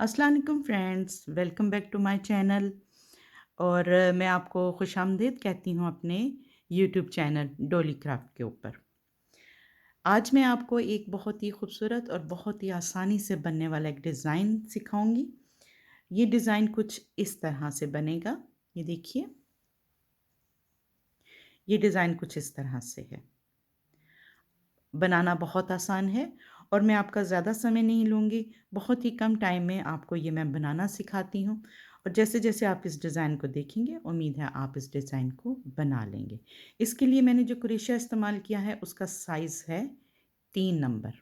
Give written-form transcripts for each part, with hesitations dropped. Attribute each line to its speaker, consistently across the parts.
Speaker 1: अस्सलाम वालेकुम friends, welcome back to my channel. और मैं आपको खुशामदीद कहती हूँ अपने यूट्यूब चैनल डॉली क्राफ्ट के ऊपर। आज मैं आपको एक बहुत ही खूबसूरत और बहुत ही आसानी से बनने वाला एक डिज़ाइन सिखाऊंगी। ये डिज़ाइन कुछ इस तरह से बनेगा। ये देखिए, ये डिज़ाइन कुछ इस तरह से है। बनाना बहुत आसान है और मैं आपका ज़्यादा समय नहीं लूँगी। बहुत ही कम टाइम में आपको ये मैं बनाना सिखाती हूँ और जैसे-जैसे आप इस डिज़ाइन को देखेंगे, उम्मीद है आप इस डिज़ाइन को बना लेंगे। इसके लिए मैंने जो क्रोशिया इस्तेमाल किया है, उसका साइज़ है 3 नंबर।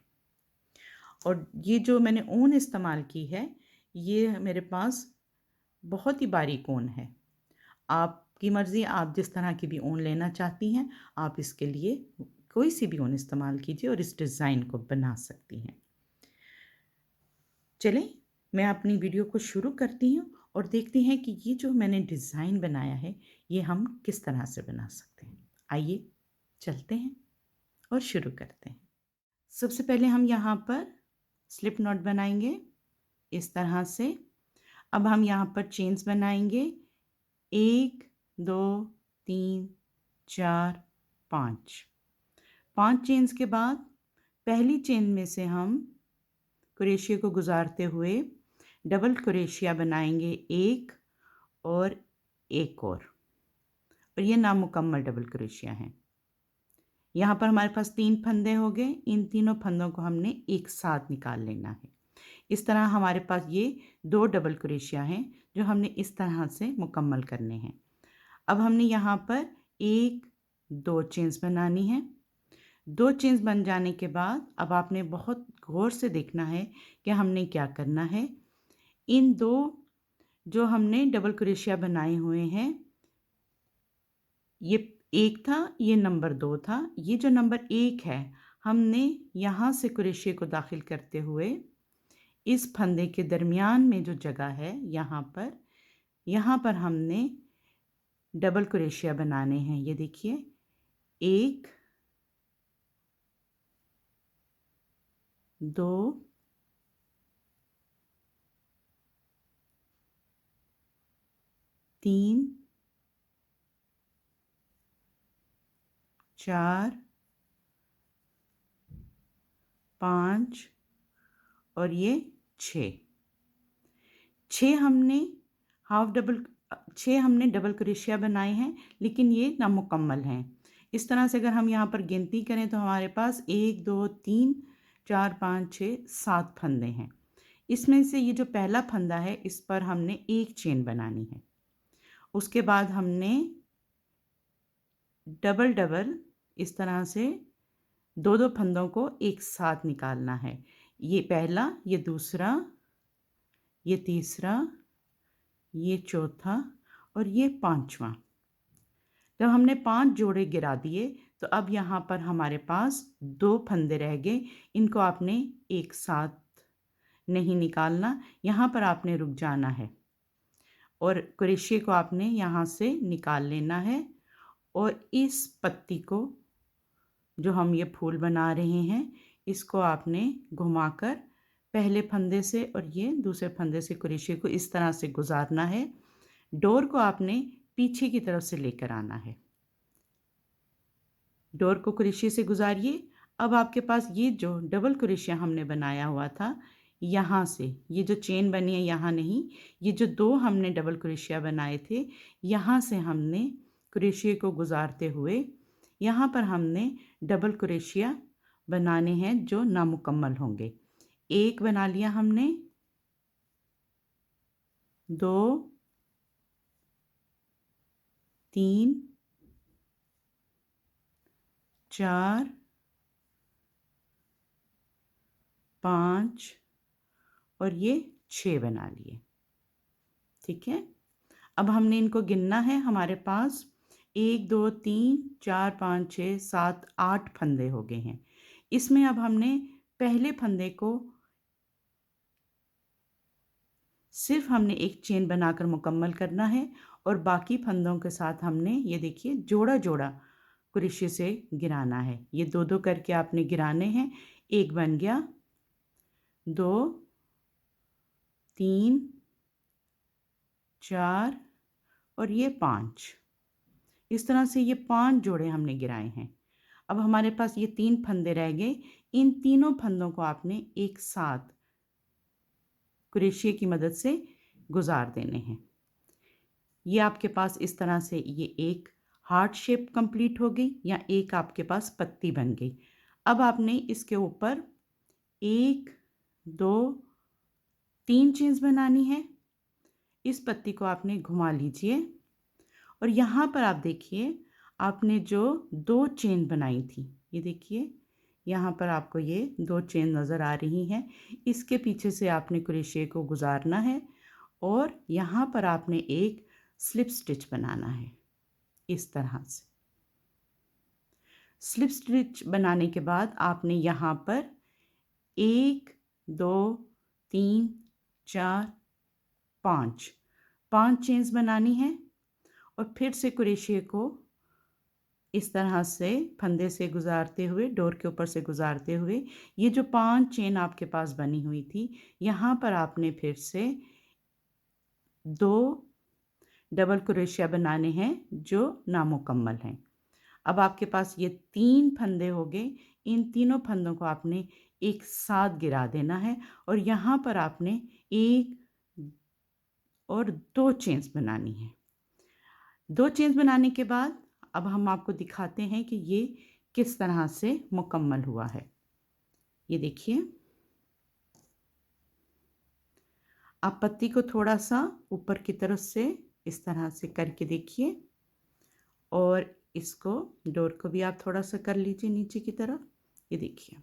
Speaker 1: और ये जो मैंने ऊन इस्तेमाल की है, ये मेरे पास बहुत ही बारीक ऊन है। आपकी मर्ज़ी, आप जिस तरह की भी ऊन लेना चाहती हैं, आप इसके लिए कोई सी भी ऊन इस्तेमाल कीजिए और इस डिज़ाइन को बना सकती हैं। चलें, मैं अपनी वीडियो को शुरू करती हूँ और देखते हैं कि ये जो मैंने डिज़ाइन बनाया है, ये हम किस तरह से बना सकते हैं। आइए, चलते हैं और शुरू करते हैं। सबसे पहले हम यहाँ पर स्लिप नॉट बनाएँगे, इस तरह से। अब हम यहाँ पर चेन्स बनाएँगे, 1, 2, 3, 4, 5। 5 चेन्स के बाद पहली चेन में से हम क्रोशिया को गुज़ारते हुए डबल क्रोशिया बनाएँगे, 1 और 1 और ये नामुकम्मल डबल क्रोशिया हैं। यहाँ पर हमारे पास 3 फंदे हो गए, इन तीनों फंदों को हमने एक साथ निकाल लेना है। इस तरह हमारे पास ये 2 डबल क्रोशिया हैं, जो हमने इस तरह से मुकम्मल करने हैं। अब हमने यहाँ पर 1, 2 चेन्स बनानी है। 2 चेन्स बन जाने के बाद अब आपने बहुत गौर से देखना है कि हमने क्या करना है। इन 2 जो हमने डबल क्रोशिया बनाए हुए हैं, ये 1 था, ये नंबर 2 था। ये जो नंबर 1 है, हमने यहाँ से क्रोशिया को दाखिल करते हुए इस फंदे के दरमियान में जो जगह है, यहाँ पर हमने डबल क्रोशिया बनाने हैं। ये देखिए, 1, 2, 3, 4, 5 और ये 6। 6 हमने हाफ डबल 6 हमने डबल क्रोशिया बनाए हैं, लेकिन ये नामुकम्मल हैं। इस तरह से अगर हम यहाँ पर गिनती करें तो हमारे पास 1, 2, 3, 4, 5, 6, 7 फंदे हैं। इसमें से ये जो पहला फंदा है, इस पर हमने 1 चेन बनानी है। उसके बाद हमने डबल-डबल इस तरह से 2-2 फंदों को एक साथ निकालना है। ये पहला, ये दूसरा, ये तीसरा, ये चौथा और ये 5वां। जब हमने 5 जोड़े गिरा दिए, तो अब यहाँ पर हमारे पास 2 फंदे रह गए। इनको आपने एक साथ नहीं निकालना, यहाँ पर आपने रुक जाना है और क्रोशिया को आपने यहाँ से निकाल लेना है और इस पत्ती को, जो हम ये फूल बना रहे हैं, इसको आपने घुमाकर पहले फंदे से और ये दूसरे फंदे से क्रोशिया को इस तरह से गुज़ारना है। डोर को आपने पीछे की तरफ से लेकर आना है। डोर को क्रोशिया से गुज़ारिए। अब आपके पास ये जो डबल क्रोशिया हमने बनाया हुआ था, यहाँ से ये जो चेन बनी है, यहाँ नहीं, ये जो 2 हमने डबल क्रोशिया बनाए थे, यहाँ से हमने क्रोशिया को गुज़ारते हुए यहाँ पर हमने डबल क्रोशिया बनाने हैं जो नामुकम्मल होंगे। 1 बना लिया हमने, 2, 3, 4, 5 और ये 6 बना लिए। ठीक है? अब हमने इनको गिनना है। हमारे पास 1, 2, 3, 4, 5, 6, 7, 8 फंदे हो गए हैं। इसमें अब हमने पहले फंदे को सिर्फ़ हमने एक चेन बनाकर मुकम्मल करना है और बाकी फंदों के साथ हमने ये देखिए जोड़ा-जोड़ा क्रोशिया से गिराना है। ये 2-2 करके आपने गिराने हैं। 1 बन गया, 2, 3, 4 और ये 5। इस तरह से ये 5 जोड़े हमने गिराए हैं। अब हमारे पास ये 3 फंदे रह गए। इन तीनों फंदों को आपने एक साथ क्रोशिया की मदद से गुजार देने हैं। ये आपके पास इस तरह से ये एक हार्ट शेप कंप्लीट हो गई या एक आपके पास पत्ती बन गई। अब आपने इसके ऊपर 1, 2, 3 चेन्स बनानी है। इस पत्ती को आपने घुमा लीजिए और यहाँ पर आप देखिए आपने जो 2 चेन बनाई थी, ये देखिए यहाँ पर आपको ये 2 चेन नज़र आ रही हैं। इसके पीछे से आपने क्रोशिया को गुजारना है और यहाँ पर आपने एक स्लिप स्टिच बनाना है इस तरह से। स्लिप स्टिच बनाने के बाद आपने यहाँ पर 1, 2, 3, 4, 5 चेन्स बनानी है और फिर से क्रोशिया को इस तरह से फंदे से गुजारते हुए, डोर के ऊपर से गुजारते हुए, ये जो 5 चेन आपके पास बनी हुई थी, यहाँ पर आपने फिर से 2 डबल क्रोशिया बनाने हैं जो नामुकम्मल हैं। अब आपके पास ये 3 फंदे हो गए। इन तीनों फंदों को आपने एक साथ गिरा देना है और यहाँ पर आपने 1 और 2 चेन्स बनानी है। 2 चेन्स बनाने के बाद अब हम आपको दिखाते हैं कि ये किस तरह से मुकम्मल हुआ है। ये देखिए, आप पत्ती को थोड़ा सा ऊपर की तरफ से इस तरह से करके देखिए और इसको डोर को भी आप थोड़ा सा कर लीजिए नीचे की तरफ। ये देखिए,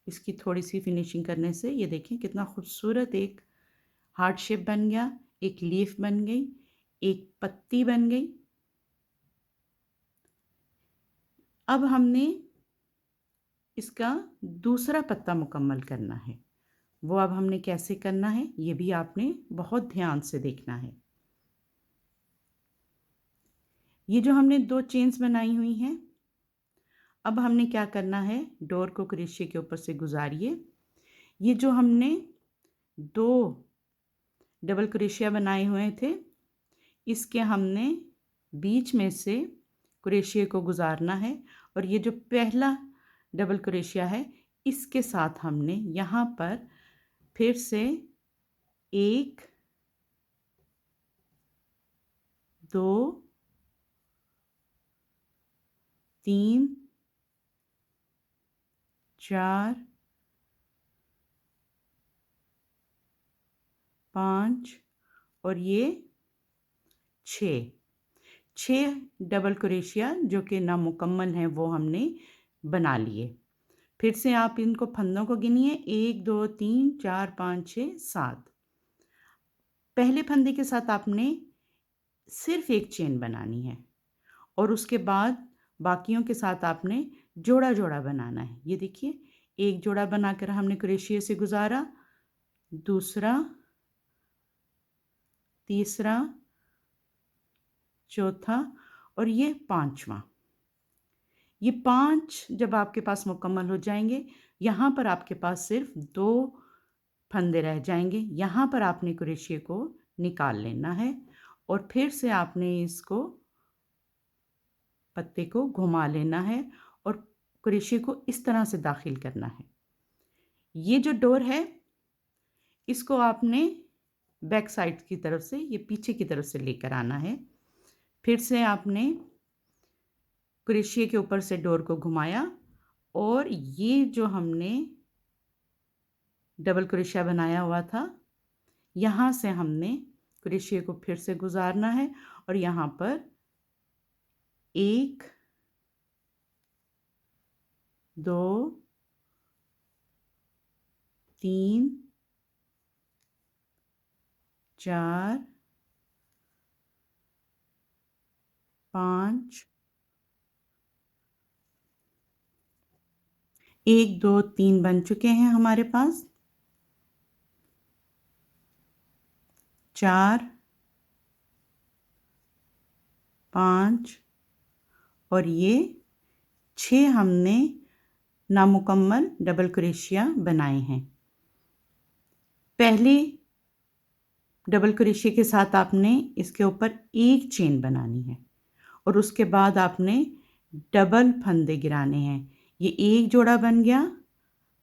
Speaker 1: इसकी थोड़ी सी फिनिशिंग करने से ये देखें कितना खूबसूरत एक हार्ट शेप बन गया, एक लीफ बन गई, एक पत्ती बन गई। अब हमने इसका दूसरा पत्ता मुकम्मल करना है। वो अब हमने कैसे करना है ये भी आपने बहुत ध्यान से देखना है। ये जो हमने 2 चेन्स बनाई हुई हैं, अब हमने क्या करना है, डोर को क्रोशिया के ऊपर से गुजारिए। ये जो हमने 2 डबल क्रोशिया बनाए हुए थे, इसके हमने बीच में से क्रोशिया को गुजारना है और ये जो पहला डबल क्रोशिया है इसके साथ हमने यहाँ पर फिर से 1, 2, 3, 4, 5 और ये 6 डबल क्रोशिया जो कि नामुकम्मल हैं वो हमने बना लिए। फिर से आप इनको फंदों को गिनिए, 1, 2, 3, 4, 5, 6, 7। पहले फंदे के साथ आपने सिर्फ एक चेन बनानी है और उसके बाद बाकियों के साथ आपने जोड़ा जोड़ा बनाना है। ये देखिए, एक जोड़ा बनाकर हमने क्रोशिया से गुजारा, दूसरा, तीसरा, चौथा और ये 5वां। ये 5 जब आपके पास मुकम्मल हो जाएंगे, यहाँ पर आपके पास सिर्फ 2 फंदे रह जाएंगे। यहाँ पर आपने क्रोशिया को निकाल लेना है और फिर से आपने इसको पत्ते को घुमा लेना है और क्रोशिया को इस तरह से दाखिल करना है। ये जो डोर है इसको आपने बैक साइड की तरफ से, ये पीछे की तरफ से लेकर आना है। फिर से आपने क्रोशिया के ऊपर से डोर को घुमाया और ये जो हमने डबल क्रोशिया बनाया हुआ था, यहाँ से हमने क्रोशिया को फिर से गुजारना है और यहाँ पर 1, 2, 3, 4, 5, 1, 2, 3 बन चुके हैं हमारे पास। 4, 5 और ये 6 हमने नामुकम्मल डबल क्रोशिया बनाए हैं। पहले डबल क्रोशिया के साथ आपने इसके ऊपर एक चेन बनानी है और उसके बाद आपने डबल फंदे गिराने हैं। ये एक जोड़ा बन गया,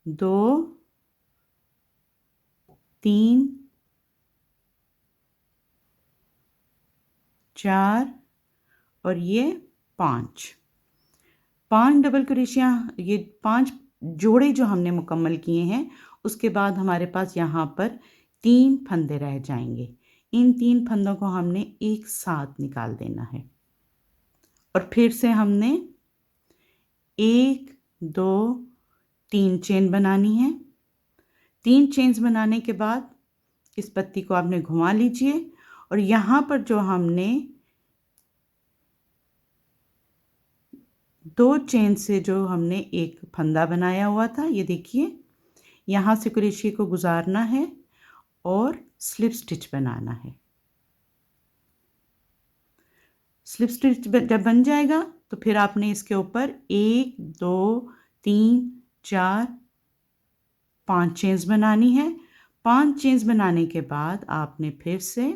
Speaker 1: 2, 3, 4 और ये 5 डबल क्रोशिया, ये 5 जोड़े जो हमने मुकम्मल किए हैं। उसके बाद हमारे पास यहाँ पर 3 फंदे रह जाएंगे। इन 3 फंदों को हमने एक साथ निकाल देना है और फिर से हमने 1, 2, 3 चेन बनानी है। 3 चेन्स बनाने के बाद इस पत्ती को आपने घुमा लीजिए और यहाँ पर जो हमने 2 चेन से जो हमने एक फंदा बनाया हुआ था, ये देखिए, यहाँ से क्रोशिया को गुजारना है और स्लिप स्टिच बनाना है। स्लिप स्टिच जब बन जाएगा तो फिर आपने इसके ऊपर 1, 2, 3, 4, 5 चेन्स बनानी है। 5 चेन्स बनाने के बाद आपने फिर से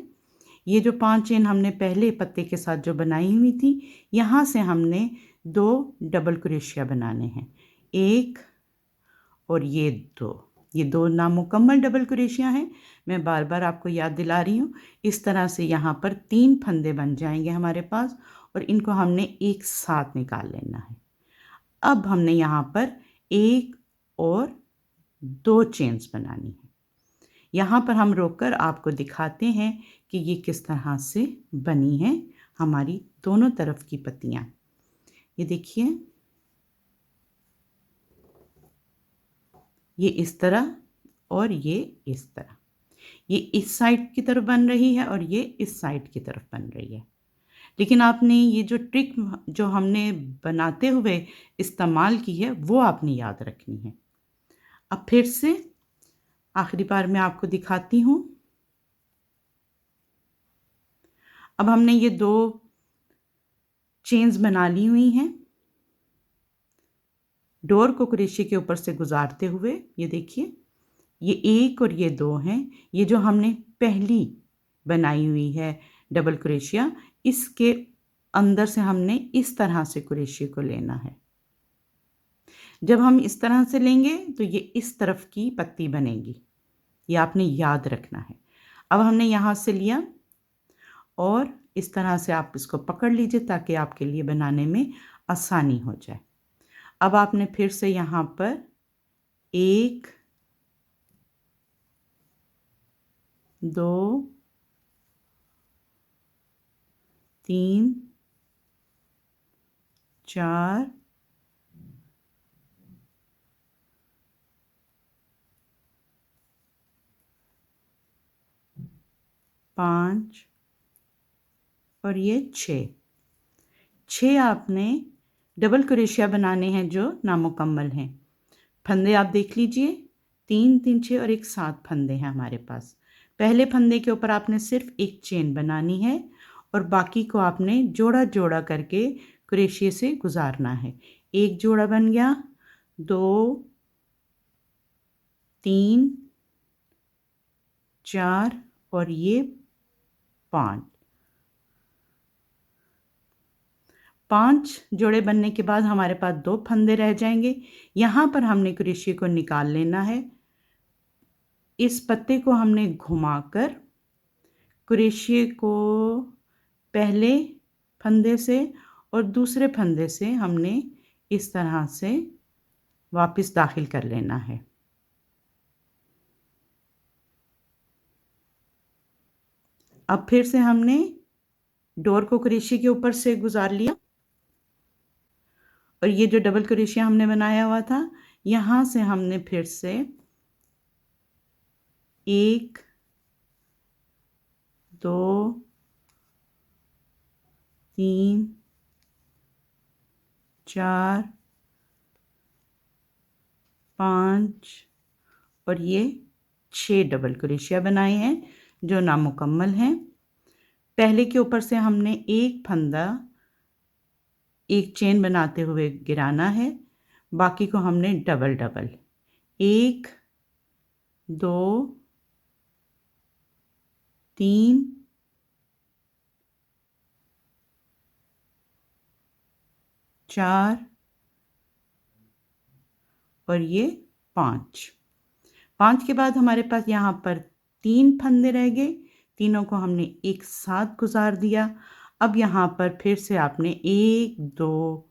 Speaker 1: ये जो 5 चेन हमने पहले पत्ते के साथ जो बनाई हुई थी, यहाँ से हमने 2 डबल क्रोशिया बनाने हैं, 1 और ये 2। ये 2 नामुकम्मल डबल क्रोशिया हैं। मैं बार बार आपको याद दिला रही हूँ। इस तरह से यहाँ पर 3 फंदे बन जाएंगे हमारे पास और इनको हमने एक साथ निकाल लेना है। अब हमने यहाँ पर 1 और 2 चेन्स बनानी है। यहाँ पर हम रोककर आपको दिखाते हैं कि ये किस तरह से बनी है हमारी दोनों तरफ की पत्तियाँ। ये देखिए, ये इस तरह और ये इस तरह। ये इस साइड की तरफ बन रही है और ये इस साइड की तरफ बन रही है। लेकिन आपने ये जो ट्रिक जो हमने बनाते हुए इस्तेमाल की है, वो आपने याद रखनी है। अब फिर से आखिरी बार मैं आपको दिखाती हूँ। अब हमने ये 2 चेन्स बना ली हुई हैं, डोर को क्रोशिया के ऊपर से गुजारते हुए। ये देखिए, ये 1 और ये 2 हैं। ये जो हमने पहली बनाई हुई है डबल क्रोशिया, इसके अंदर से हमने इस तरह से क्रोशिया को लेना है। जब हम इस तरह से लेंगे तो ये इस तरफ की पत्ती बनेगी, ये आपने याद रखना है। अब हमने यहाँ से लिया और इस तरह से आप इसको पकड़ लीजिए ताकि आपके लिए बनाने में आसानी हो जाए। अब आपने फिर से यहाँ पर 1, 2, 3, 4, 5 और ये 6 आपने डबल क्रोशिया बनाने हैं जो नामुकम्मल हैं। फंदे आप देख लीजिए, 3, 3, 6 और एक 7 फंदे हैं हमारे पास। पहले फंदे के ऊपर आपने सिर्फ एक चेन बनानी है और बाकी को आपने जोड़ा जोड़ा करके क्रोशिया से गुजारना है। एक जोड़ा बन गया, 2, 3, 4 और ये 5 जोड़े बनने के बाद हमारे पास 2 फंदे रह जाएंगे। यहाँ पर हमने क्रोशिया को निकाल लेना है। इस पत्ते को हमने घुमाकर क्रोशिया को पहले फंदे से और दूसरे फंदे से हमने इस तरह से वापस दाखिल कर लेना है। अब फिर से हमने डोर को क्रोशिया के ऊपर से गुजार लिया और ये जो डबल क्रोशिया हमने बनाया हुआ था, यहाँ से हमने फिर से 1, 2, 3, 4, 5 और ये 6 डबल क्रोशिया बनाए हैं जो नामुकम्मल हैं। पहले के ऊपर से हमने एक फंदा एक चेन बनाते हुए गिराना है, बाकी को हमने डबल डबल 1, 2, 3 4 और ये 5। 5 के बाद हमारे पास यहाँ पर 3 फंदे रह गए, तीनों को हमने एक साथ गुजार दिया। अब यहाँ पर फिर से आपने 1 2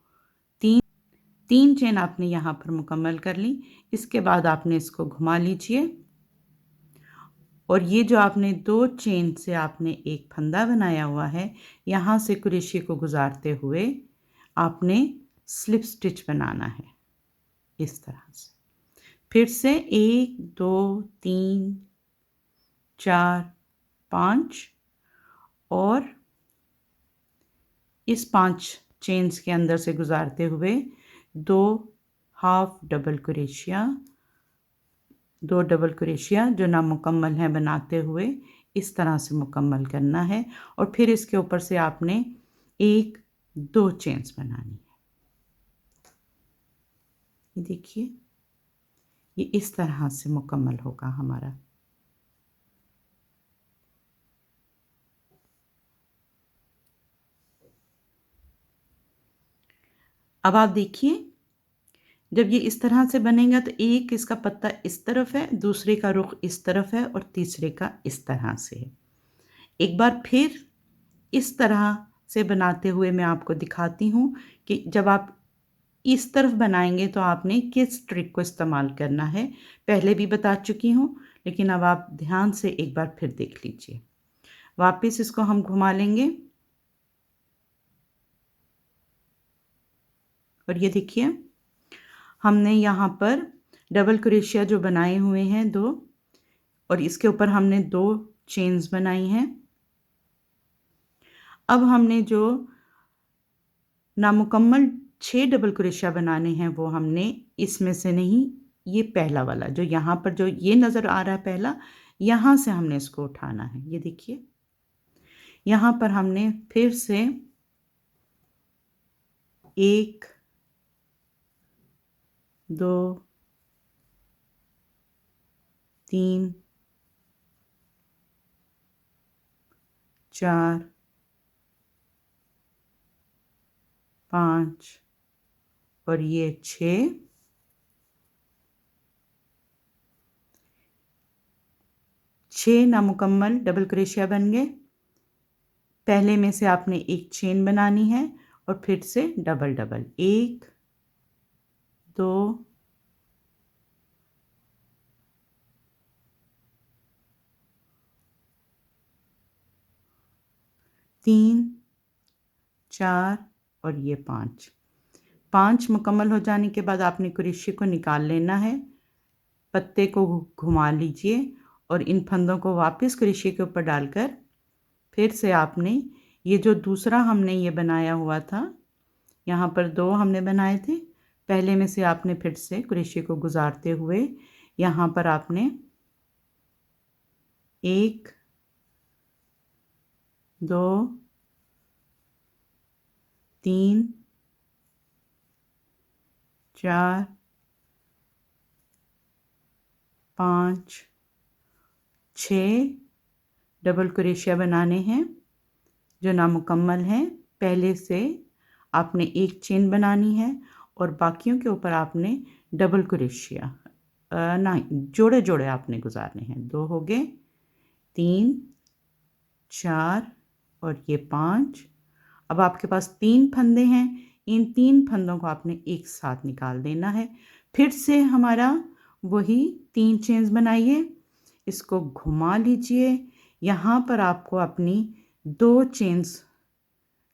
Speaker 1: 3 चेन आपने यहाँ पर मुकम्मल कर ली। इसके बाद आपने इसको घुमा लीजिए और ये जो आपने 2 चेन से आपने एक फंदा बनाया हुआ है, यहाँ से कुरेशी को गुजारते हुए आपने स्लिप स्टिच बनाना है इस तरह से। फिर से 1 2 3 4 5 और इस 5 चेन्स के अंदर से गुजारते हुए 2 half double crochet, 2 double crochet जो नामुकम्मल हैं बनाते हुए इस तरह से मुकम्मल करना है और फिर इसके ऊपर से आपने 1 2 चेन्स बनानी है। ये देखिए, ये इस तरह से मुकम्मल होगा हमारा। अब आप देखिए, जब ये इस तरह से बनेगा तो एक इसका पत्ता इस तरफ है, दूसरे का रुख इस तरफ है और तीसरे का इस तरह से है। एक बार फिर इस तरह से बनाते हुए मैं आपको दिखाती हूँ कि जब आप इस तरफ बनाएंगे तो आपने किस ट्रिक को इस्तेमाल करना है। पहले भी बता चुकी हूँ, लेकिन अब आप ध्यान से एक बार फिर देख लीजिए। वापस इसको हम घुमा लेंगे और ये देखिए, हमने यहाँ पर डबल क्रोशिया जो बनाए हुए हैं 2 और इसके ऊपर हमने 2 चेन्स बनाई हैं। अब हमने जो नामुकम्मल 6 डबल क्रोशिया बनाने हैं वो हमने इसमें से नहीं, ये पहला वाला जो यहाँ पर जो ये नज़र आ रहा है पहला, यहाँ से हमने इसको उठाना है। ये देखिए, यहाँ पर हमने फिर से 1 2 3 4 5 और ये 6 नामुकम्मल डबल क्रोशिया बन गए। पहले में से आपने एक चेन बनानी है और फिर से डबल डबल 1 2 3 4 और ये 5 मुकम्मल हो जाने के बाद आपने क्रोशिया को निकाल लेना है। पत्ते को घुमा लीजिए और इन फंदों को वापस क्रोशिया के ऊपर डालकर फिर से आपने ये जो दूसरा हमने ये बनाया हुआ था, यहाँ पर 2 हमने बनाए थे, पहले में से आपने फिर से क्रोशिया को गुजारते हुए यहाँ पर आपने 1 2 3 4 5 6 डबल क्रोशिया बनाने हैं जो नामुकम्मल हैं। पहले से आपने एक चेन बनानी है और बाकियों के ऊपर आपने डबल क्रोशिया नहीं, जोड़े जोड़े आपने गुजारने हैं। 2 हो गए, 3 4 और ये 5। अब आपके पास 3 फंदे हैं, इन 3 फंदों को आपने एक साथ निकाल देना है। फिर से हमारा वही 3 चेन्स बनाइए, इसको घुमा लीजिए। यहाँ पर आपको अपनी 2 चेन्स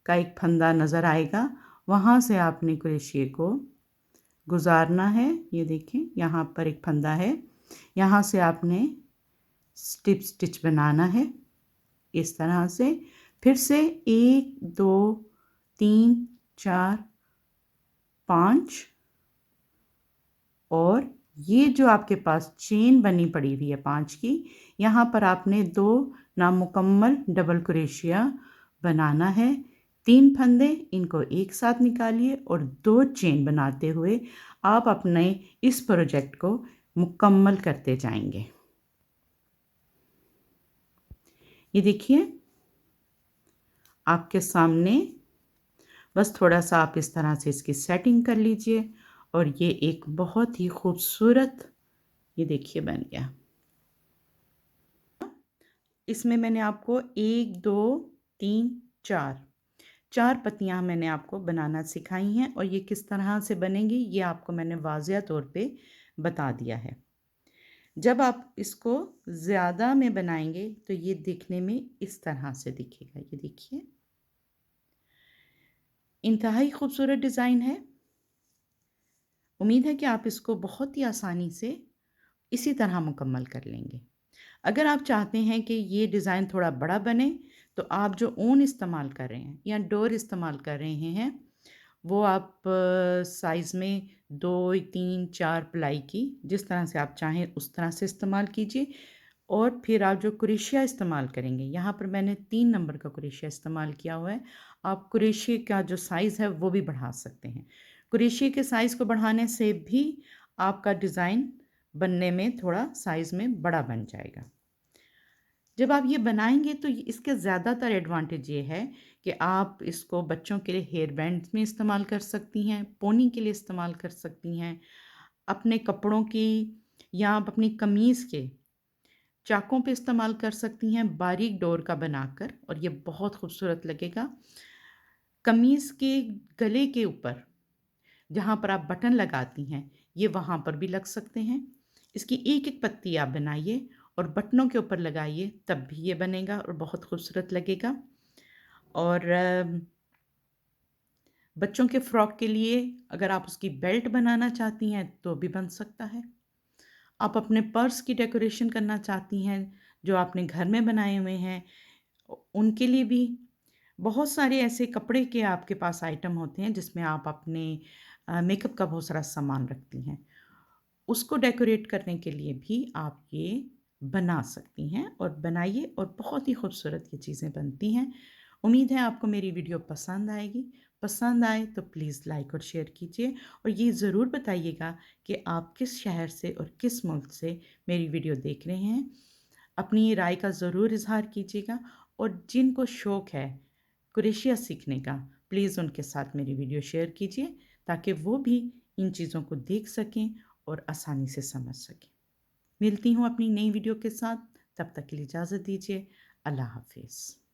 Speaker 1: का एक फंदा नज़र आएगा, वहाँ से आपने क्रोशिया को गुजारना है। ये देखें, यहाँ पर एक फंदा है, यहाँ से आपने स्लिप स्टिच बनाना है इस तरह से। फिर से 1 2 3 4 5 और ये जो आपके पास चेन बनी पड़ी हुई है 5 की, यहाँ पर आपने 2 नामुकम्मल डबल क्रोशिया बनाना है। 3 फंदे, इनको एक साथ निकालिए और 2 चेन बनाते हुए आप अपने इस प्रोजेक्ट को मुकम्मल करते जाएंगे। ये देखिए आपके सामने, बस थोड़ा-सा आप इस तरह से इसकी सेटिंग कर लीजिए और ये एक बहुत ही खूबसूरत, ये देखिए बन गया। इसमें मैंने आपको 1, 2, 3, 4 4 पत्तियाँ मैंने आपको बनाना सिखाई हैं और ये किस तरह से बनेंगी ये आपको मैंने वाज़िया तौर पे बता दिया है। जब आप इसको ज़्यादा में बनाएँगे तो ये दिखने में इस तरह से दिखेगा। ये देखिए, इंतहाई खूबसूरत डिज़ाइन है। उम्मीद है कि आप इसको बहुत ही आसानी से इसी तरह मुकम्मल कर लेंगे। अगर आप चाहते हैं कि ये डिज़ाइन थोड़ा बड़ा बने, तो आप जो ऊन इस्तेमाल कर रहे हैं या डोर इस्तेमाल कर रहे हैं, वो आप साइज़ में 2, 3, 4 प्लाई की जिस तरह से आप चाहें उस तरह से इस्तेमाल कीजिए। और फिर आप जो क्रोशिया इस्तेमाल करेंगे, यहाँ पर मैंने 3 नंबर का क्रोशिया इस्तेमाल किया हुआ है। आप क्रोशिया का जो साइज़ है वो भी बढ़ा सकते हैं। क्रोशिया के साइज़ को बढ़ाने से भी आपका डिज़ाइन बनने में थोड़ा साइज़ में बड़ा बन जाएगा। जब आप ये बनाएँगे तो ये इसके ज़्यादातर एडवांटेज ये है कि आप इसको बच्चों के लिए हेयर बैंड्स में इस्तेमाल कर सकती हैं, पोनी के लिए इस्तेमाल कर सकती हैं, अपने कपड़ों की या आप अपनी कमीज़ के चाकों पे इस्तेमाल कर सकती हैं, बारीक डोर का बनाकर, और ये बहुत खूबसूरत लगेगा। कमीज़ के गले के ऊपर जहाँ पर आप बटन लगाती हैं, ये वहाँ पर भी लग सकते हैं। इसकी एक-एक पत्ती आप बनाइए और बटनों के ऊपर लगाइए, तब भी ये बनेगा और बहुत खूबसूरत लगेगा। और बच्चों के फ्रॉक के लिए अगर आप उसकी बेल्ट बनाना चाहती हैं, तो भी बन सकता है। आप अपने पर्स की डेकोरेशन करना चाहती हैं, जो आपने घर में बनाए हुए हैं, उनके लिए भी बहुत सारे ऐसे कपड़े के आपके पास आइटम होते हैं जिसमें आप अपने मेकअप का बहुत सारा सामान रखती हैं। उसको डेकोरेट करने के लिए भी आप ये बना सकती हैं और बनाइए और बहुत ही खूबसूरत ये चीज़ें बनती हैं। उम्मीद है आपको मेरी वीडियो पसंद आएगी। पसंद आए तो प्लीज़ लाइक और शेयर कीजिए और ये ज़रूर बताइएगा कि आप किस शहर से और किस मुल्क से मेरी वीडियो देख रहे हैं। अपनी राय का ज़रूर इज़हार कीजिएगा और जिनको शौक़ है क्रोशिया सीखने का, प्लीज़ उनके साथ मेरी वीडियो शेयर कीजिए ताकि वो भी इन चीज़ों को देख सकें और आसानी से समझ सकें। मिलती हूँ अपनी नई वीडियो के साथ, तब तक के लिए इजाज़त दीजिए। अल्लाह हाफ़िज़।